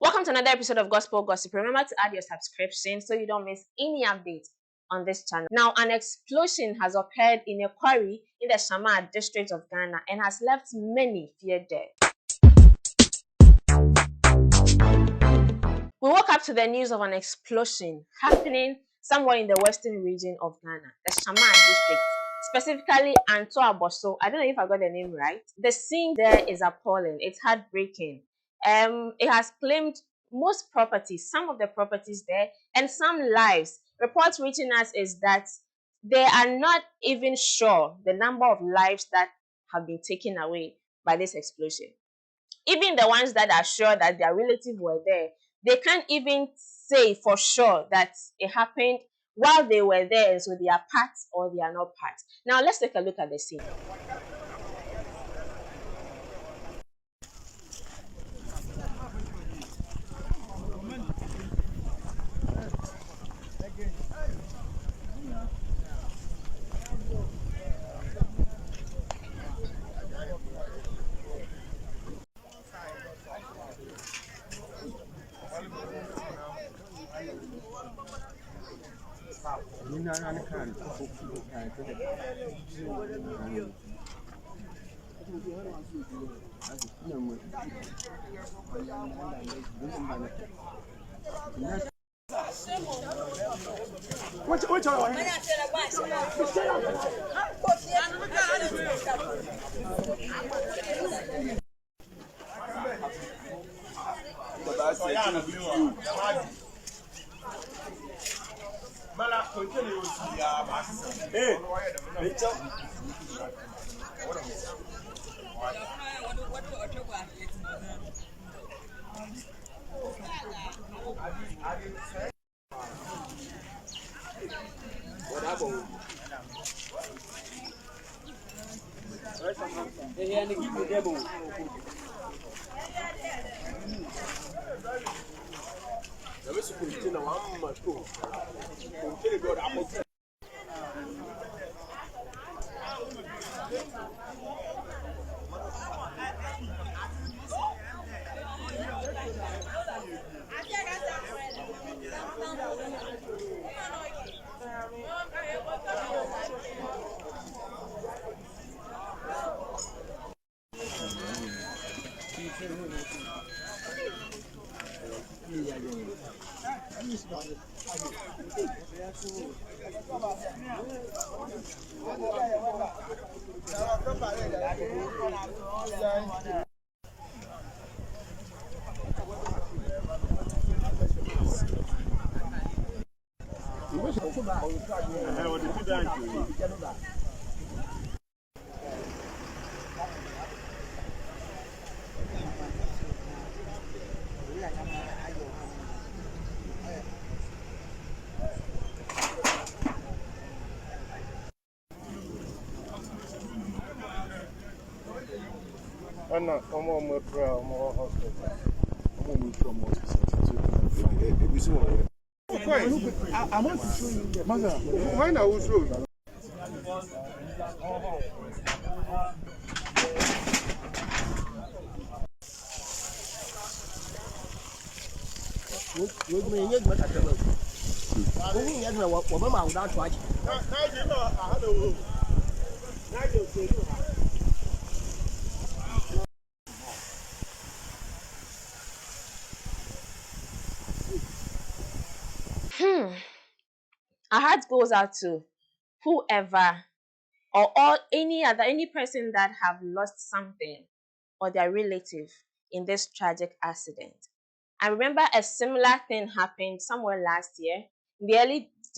Welcome to another episode of Gospel Gossip. Remember to add your subscription so you don't miss any updates on this channel. Now, an explosion has occurred in a quarry in the Shama district of Ghana and has left many feared dead. We woke up to the news of an explosion happening somewhere in the western region of Ghana, the Shama district, specifically Anto Aboso. I don't know if I got the name right. The scene there is appalling. It's heartbreaking. It has claimed most properties, some of the properties there, and some lives. Reports reaching us is that they are not even sure the number of lives that have been taken away by this explosion. Even the ones that are sure that their relatives were there, they can't even say for sure that it happened while they were there, and so they are part or they are not part. Now let's take a look at the scene. I want to show you the mother. Why not? Who's show you? Our heart goes out to whoever or all any person that have lost something or their relative in this tragic accident. I remember a similar thing happened somewhere last year, in the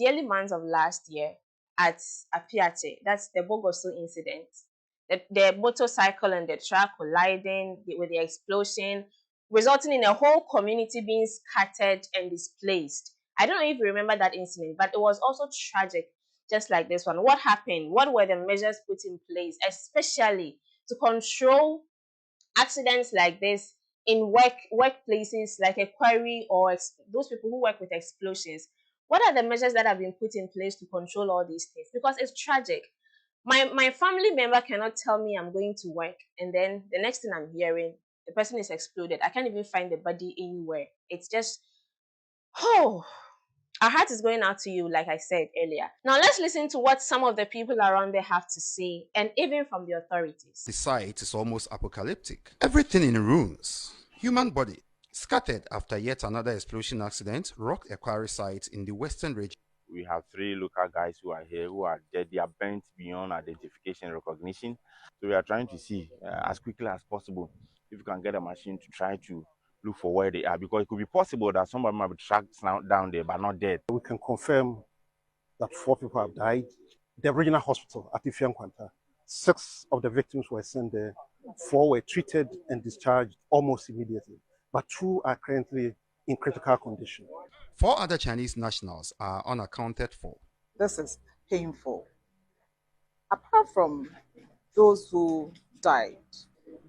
early months of last year at Apiate. That's the Bogoso incident. The motorcycle and the truck colliding with the explosion, resulting in a whole community being scattered and displaced. I don't know if you remember that incident, but it was also tragic, just like this one. What happened? What were the measures put in place, especially to control accidents like this in workplaces like a quarry or those people who work with explosions? What are the measures that have been put in place to control all these things? Because it's tragic. My family member cannot tell me I'm going to work, and then the next thing I'm hearing The person is exploded. I can't even find the body anywhere. It's just, oh, our heart is going out to you, like I said earlier. Now let's listen to what some of the people around there have to say, and even from the authorities. The site is almost apocalyptic. Everything in ruins. Human body scattered after yet another explosion accident rocked a quarry site in the western region. We have 3 local guys who are here who are dead. They are bent beyond identification and recognition. So we are trying to see as quickly as possible if we can get a machine to try to look for where they are, because it could be possible that somebody might be tracked down there but not dead. We can confirm that 4 people have died. The regional hospital at Ifiankwanta, 6 of the victims were sent there. 4 were treated and discharged almost immediately, but 2 are currently in critical condition. 4 other Chinese nationals are unaccounted for. This is painful. Apart from those who died,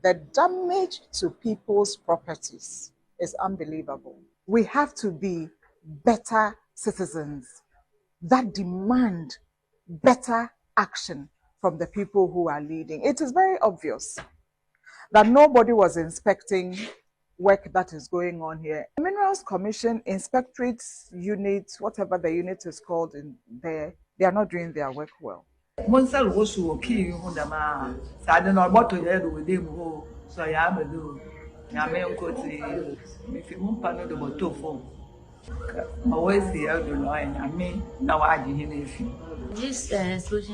the damage to people's properties is unbelievable. We have to be better citizens that demand better action from the people who are leading. It is very obvious that nobody was inspecting work that is going on here. The Minerals Commission, Inspectorate Unit, whatever the unit is called in there, they are not doing their work well. This explosion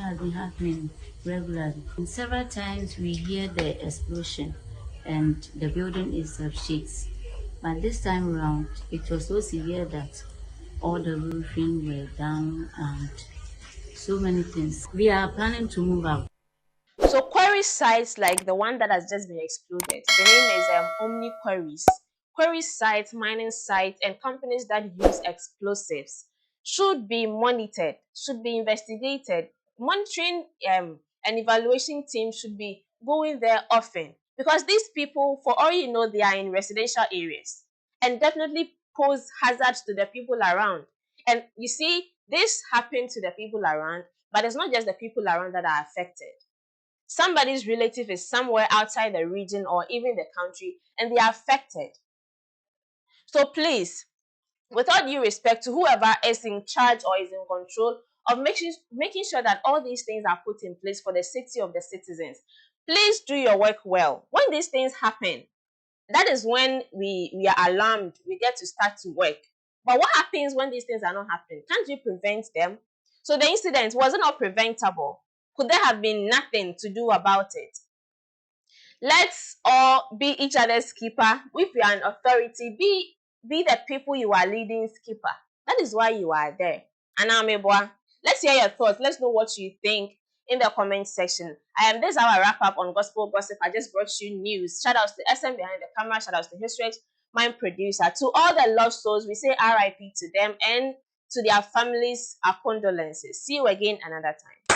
has been happening regularly. And several times we hear the explosion and the building is shakes. But this time around, it was so severe that all the roofing were down and so many things. We are planning to move out. So quarry sites like the one that has just been exploded, the name is Omni Quarries. Quarry sites, mining sites, and companies that use explosives should be monitored, should be investigated. Monitoring and evaluation team should be going there often, because these people, for all you know, they are in residential areas and definitely pose hazards to the people around. And you see, this happened to the people around, but it's not just the people around that are affected. Somebody's relative is somewhere outside the region or even the country and they are affected. So please, with all due respect to whoever is in charge or is in control of making sure that all these things are put in place for the safety of the citizens, please do your work well. When these things happen, that is when we are alarmed, we get to start to work. But what happens when these things are not happening? Can't you prevent them? So the incident, was it not preventable? Could there have been nothing to do about it? Let's all be each other's keeper. If you are an authority, be the people you are leading's keeper. That is why you are there. Anamebwa, let's hear your thoughts. Let's know what you think in the comment section. This is our wrap up on Gospel Gossip. I just brought you news. Shout outs to SM behind the camera. Shout outs to History, my producer. To all the lost souls, we say RIP to them, and to their families, our condolences. See you again another time.